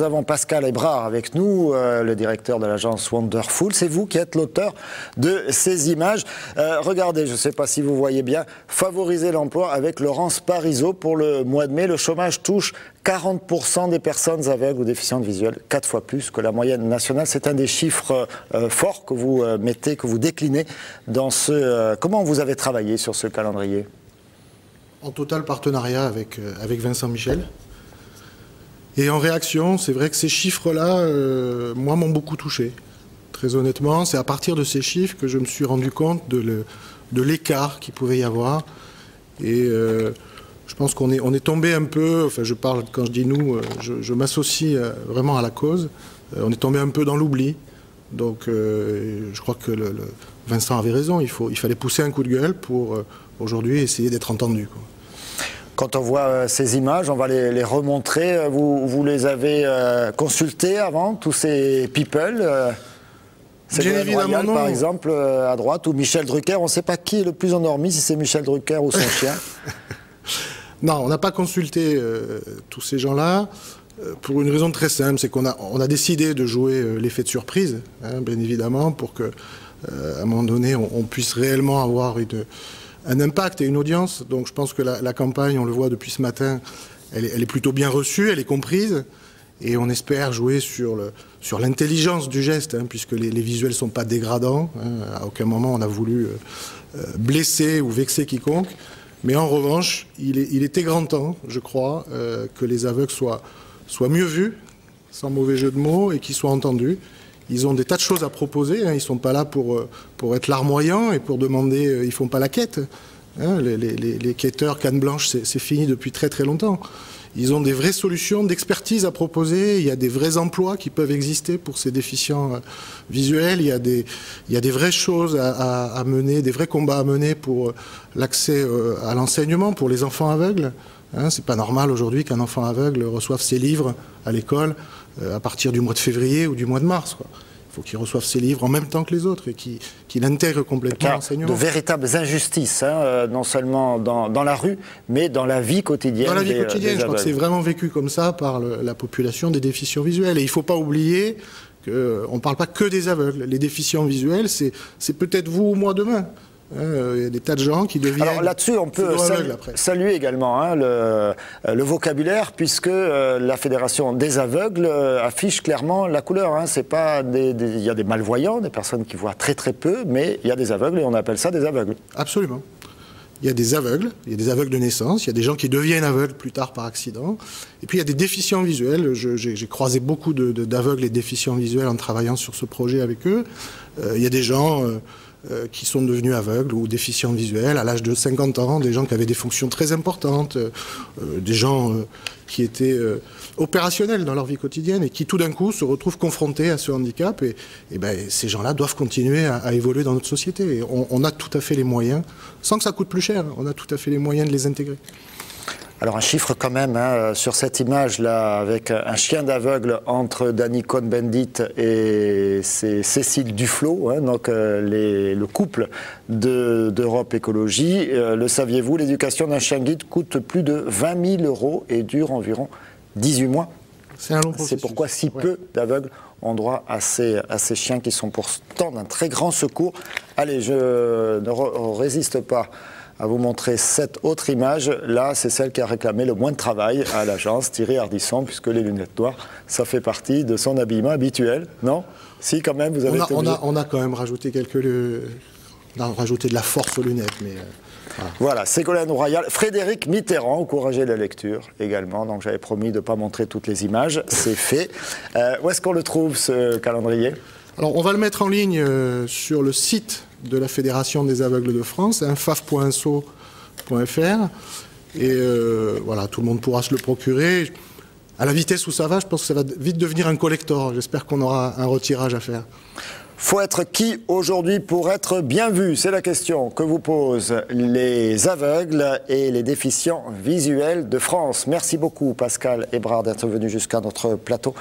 Nous avons Pascal Hébrard avec nous, le directeur de l'agence Wonderful. C'est vous qui êtes l'auteur de ces images. Regardez, je ne sais pas si vous voyez bien, favoriser l'emploi avec Laurence Parisot pour le mois de mai. Le chômage touche 40% des personnes aveugles ou déficientes visuelles, 4 fois plus que la moyenne nationale. C'est un des chiffres forts que vous mettez, que vous déclinez dans ce... Comment vous avez travaillé sur ce calendrier? En total partenariat avec Vincent Michel. Et en réaction, c'est vrai que ces chiffres-là, moi, m'ont beaucoup touché. Très honnêtement, c'est à partir de ces chiffres que je me suis rendu compte de l'écart qu'il pouvait y avoir. Et je pense qu'on est tombé un peu, enfin je parle, quand je dis nous, je m'associe vraiment à la cause. On est tombé un peu dans l'oubli. Donc je crois que Vincent avait raison, il fallait pousser un coup de gueule pour aujourd'hui essayer d'être entendu, quoi. Quand on voit ces images, on va les remontrer. Vous les avez consultés avant, tous ces people Ségolène Royal, par exemple, à droite, ou Michel Drucker. On ne sait pas qui est le plus endormi, si c'est Michel Drucker ou son chien. Non, on n'a pas consulté tous ces gens-là. Pour une raison très simple, c'est qu'on a décidé de jouer l'effet de surprise, hein, bien évidemment, pour qu'à un moment donné, on puisse réellement avoir un impact et une audience. Donc je pense que la campagne, on le voit depuis ce matin, elle est plutôt bien reçue, elle est comprise. Et on espère jouer sur l'intelligence du geste, hein, puisque les visuels ne sont pas dégradants. Hein, à aucun moment on a voulu blesser ou vexer quiconque. Mais en revanche, il était grand temps, je crois, que les aveugles soient mieux vus, sans mauvais jeu de mots, et qu'ils soient entendus. Ils ont des tas de choses à proposer, hein. Ils ne sont pas là pour être larmoyants et pour demander, ils ne font pas la quête. Hein. Les quêteurs canne blanche, c'est fini depuis très très longtemps. Ils ont des vraies solutions d'expertise à proposer, il y a des vrais emplois qui peuvent exister pour ces déficients visuels, il y a des vraies choses à mener, des vrais combats à mener pour l'accès à l'enseignement pour les enfants aveugles. Hein, c'est pas normal aujourd'hui qu'un enfant aveugle reçoive ses livres à l'école à partir du mois de février ou du mois de mars, quoi. Il faut qu'il reçoive ses livres en même temps que les autres et qu'il intègre complètement l'enseignement. De véritables injustices, hein, non seulement dans la rue, mais dans la vie quotidienne. Dans la vie quotidienne, je crois que c'est vraiment vécu comme ça par la population des déficients visuels. Et il ne faut pas oublier qu'on ne parle pas que des aveugles. Les déficients visuels, c'est peut-être vous ou moi demain. Il y a des tas de gens qui deviennent... Alors là-dessus, on peut saluer également, hein, le vocabulaire, puisque la Fédération des aveugles affiche clairement la couleur. Hein. C'est pas il y a des malvoyants, des personnes qui voient très très peu, mais il y a des aveugles et on appelle ça des aveugles. Absolument. Il y a des aveugles de naissance, il y a des gens qui deviennent aveugles plus tard par accident, et puis il y a des déficients visuels. J'ai croisé beaucoup d'aveugles et de déficients visuels en travaillant sur ce projet avec eux. Il y a des gens... qui sont devenus aveugles ou déficients visuels à l'âge de 50 ans, des gens qui avaient des fonctions très importantes, des gens qui étaient opérationnels dans leur vie quotidienne et qui tout d'un coup se retrouvent confrontés à ce handicap et ben, ces gens-là doivent continuer à évoluer dans notre société. Et on a tout à fait les moyens, sans que ça coûte plus cher, on a tout à fait les moyens de les intégrer. Alors un chiffre quand même, hein, sur cette image-là, avec un chien d'aveugle entre Danny Cohn-Bendit et Cécile Duflot, hein, donc le couple d'Europe Écologie. Le saviez-vous, l'éducation d'un chien guide coûte plus de 20 000 € et dure environ 18 mois. C'est un long processus. C'est pourquoi si peu d'aveugles ont droit à ces chiens qui sont pourtant d'un très grand secours. Allez, je ne résiste pas à vous montrer cette autre image. Là, c'est celle qui a réclamé le moins de travail à l'agence, Thierry Ardisson, puisque les lunettes noires, ça fait partie de son habillement habituel, non? Si, quand même, vous avez été obligé. On a quand même rajouté rajouté de la force aux lunettes, mais... Voilà, Ségolène Royal. Frédéric Mitterrand encourageait la lecture également, donc j'avais promis de ne pas montrer toutes les images, c'est fait. Où est-ce qu'on le trouve, ce calendrier? Alors, on va le mettre en ligne sur le site de la Fédération des aveugles de France, faf.so.fr, et voilà, tout le monde pourra se le procurer. À la vitesse où ça va, je pense que ça va vite devenir un collector. J'espère qu'on aura un retirage à faire. Faut être qui aujourd'hui pour être bien vu? C'est la question que vous posent les aveugles et les déficients visuels de France. Merci beaucoup Pascal Hébrard d'être venu jusqu'à notre plateau.